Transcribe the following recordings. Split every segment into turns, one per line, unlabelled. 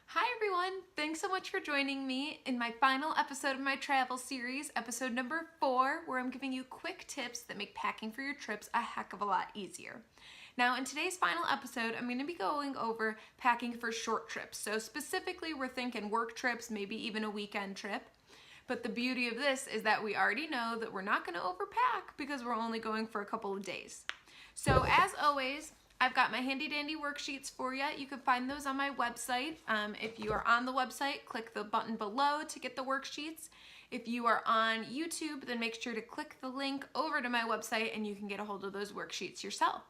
Hi everyone! Thanks so much for joining me in my final episode of my travel series, episode number 4, where I'm giving you quick tips that make packing for your trips a heck of a lot easier. Now in today's final episode, I'm going to be going over packing for short trips. So specifically we're thinking work trips, maybe even a weekend trip. But the beauty of this is that we already know that we're not going to overpack because we're only going for a couple of days. So as always, I've got my handy dandy worksheets for you. You can find those on my website. If you are on the website, click the button below to get the worksheets. If you are on YouTube, then make sure to click the link over to my website and you can get a hold of those worksheets yourself.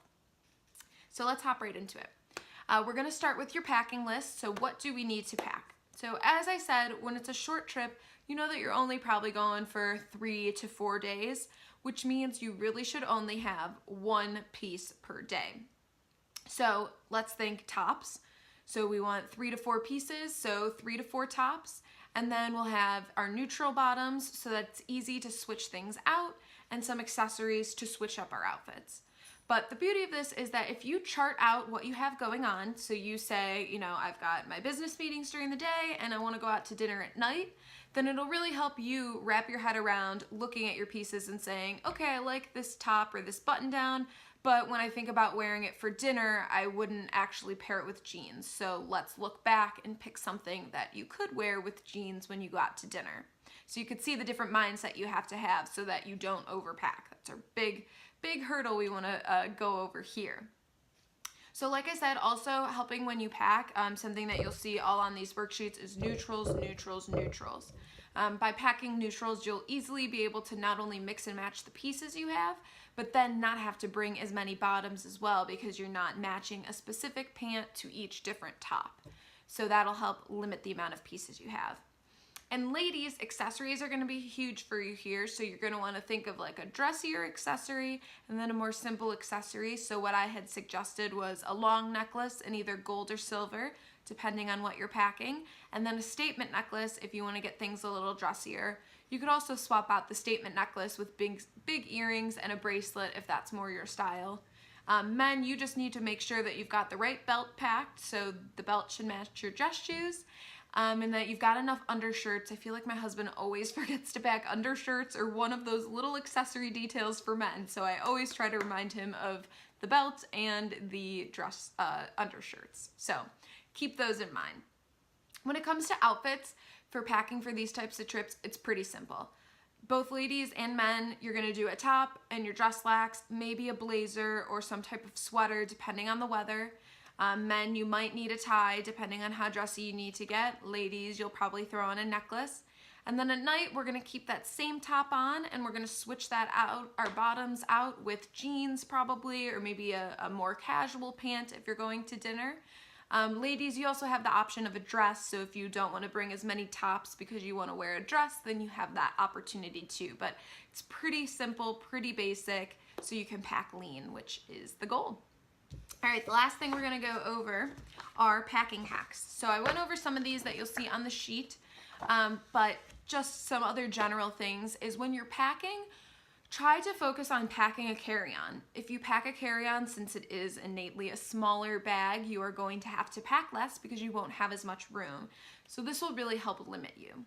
So let's hop right into it. We're going to start with your packing list. So what do we need to pack? So as I said, when it's a short trip, you know that you're only probably going for 3 to 4 days, which means you really should only have one piece per day. So let's think tops. So we want 3 to 4 pieces, so 3 to 4 tops. And then we'll have our neutral bottoms so that it's easy to switch things out, and some accessories to switch up our outfits. But the beauty of this is that if you chart out what you have going on, so you say, you know, I've got my business meetings during the day and I want to go out to dinner at night, then it'll really help you wrap your head around looking at your pieces and saying, okay, I like this top or this button down, but when I think about wearing it for dinner, I wouldn't actually pair it with jeans. So let's look back and pick something that you could wear with jeans when you go out to dinner. So you could see the different mindset you have to have so that you don't overpack. That's a big hurdle we want to go over here. So like I said, also helping when you pack, something that you'll see all on these worksheets is neutrals, neutrals, neutrals. By packing neutrals, you'll easily be able to not only mix and match the pieces you have, but then not have to bring as many bottoms as well because you're not matching a specific pant to each different top. So that'll help limit the amount of pieces you have. And ladies, accessories are going to be huge for you here. So you're going to want to think of like a dressier accessory and then a more simple accessory. So what I had suggested was a long necklace in either gold or silver, depending on what you're packing. And then a statement necklace if you want to get things a little dressier. You could also swap out the statement necklace with big earrings and a bracelet if that's more your style. Men, you just need to make sure that you've got the right belt packed. So the belt should match your dress shoes. And that you've got enough undershirts. I feel like my husband always forgets to pack undershirts or one of those little accessory details for men. So I always try to remind him of the belt and the dress undershirts. So keep those in mind. When it comes to outfits for packing for these types of trips, it's pretty simple. Both ladies and men, you're gonna do a top and your dress slacks, maybe a blazer or some type of sweater depending on the weather. Men, you might need a tie depending on how dressy you need to get. Ladies, you'll probably throw on a necklace. And then at night, we're gonna keep that same top on and we're gonna switch that out, our bottoms out with jeans probably, or maybe a more casual pant if you're going to dinner. Ladies, you also have the option of a dress, so if you don't want to bring as many tops because you want to wear a dress, then you have that opportunity too. But it's pretty simple, pretty basic, so you can pack lean, which is the goal. All right, the last thing we're gonna go over are packing hacks. So I went over some of these that you'll see on the sheet, but just some other general things is when you're packing, try to focus on packing a carry-on. If you pack a carry-on, since it is innately a smaller bag, you are going to have to pack less because you won't have as much room. So this will really help limit you.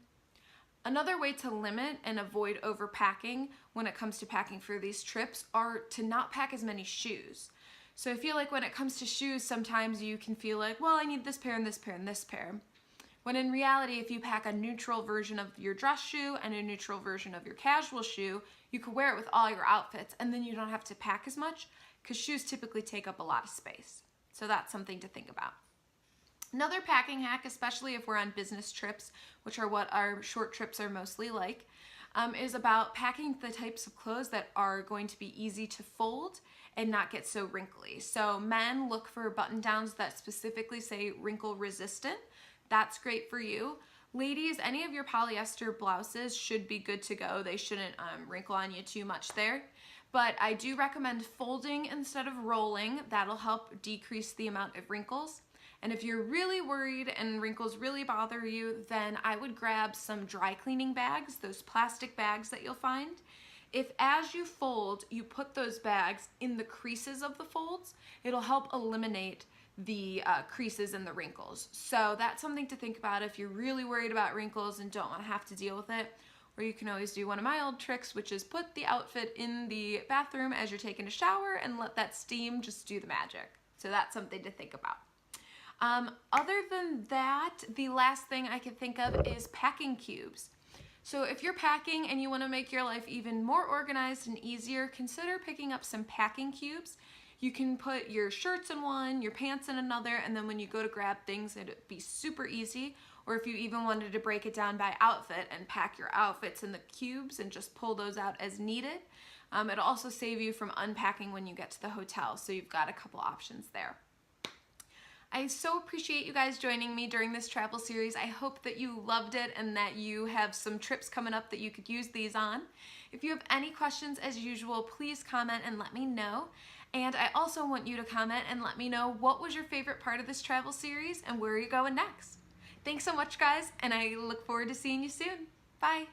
Another way to limit and avoid overpacking when it comes to packing for these trips are to not pack as many shoes. So I feel like when it comes to shoes, sometimes you can feel like, well, I need this pair and this pair and this pair. When in reality, if you pack a neutral version of your dress shoe and a neutral version of your casual shoe, you could wear it with all your outfits and then you don't have to pack as much because shoes typically take up a lot of space. So that's something to think about. Another packing hack, especially if we're on business trips, which are what our short trips are mostly like, is about packing the types of clothes that are going to be easy to fold and not get so wrinkly. So men, look for button downs that specifically say wrinkle resistant. That's great for you. Ladies, any of your polyester blouses should be good to go. They shouldn't wrinkle on you too much there. But I do recommend folding instead of rolling. That'll help decrease the amount of wrinkles. And if you're really worried and wrinkles really bother you, then I would grab some dry cleaning bags, those plastic bags that you'll find. If as you fold, you put those bags in the creases of the folds, it'll help eliminate the creases and the wrinkles. So that's something to think about if you're really worried about wrinkles and don't want to have to deal with it. Or you can always do one of my old tricks, which is put the outfit in the bathroom as you're taking a shower and let that steam just do the magic. So that's something to think about. Other than that, the last thing I can think of is packing cubes. So if you're packing and you want to make your life even more organized and easier, consider picking up some packing cubes. You can put your shirts in one, your pants in another, and then when you go to grab things, it'd be super easy. Or if you even wanted to break it down by outfit and pack your outfits in the cubes and just pull those out as needed. It'll also save you from unpacking when you get to the hotel, so you've got a couple options there. I so appreciate you guys joining me during this travel series. I hope that you loved it and that you have some trips coming up that you could use these on. If you have any questions, as usual, please comment and let me know. And I also want you to comment and let me know what was your favorite part of this travel series and where are you going next. Thanks so much, guys, and I look forward to seeing you soon. Bye.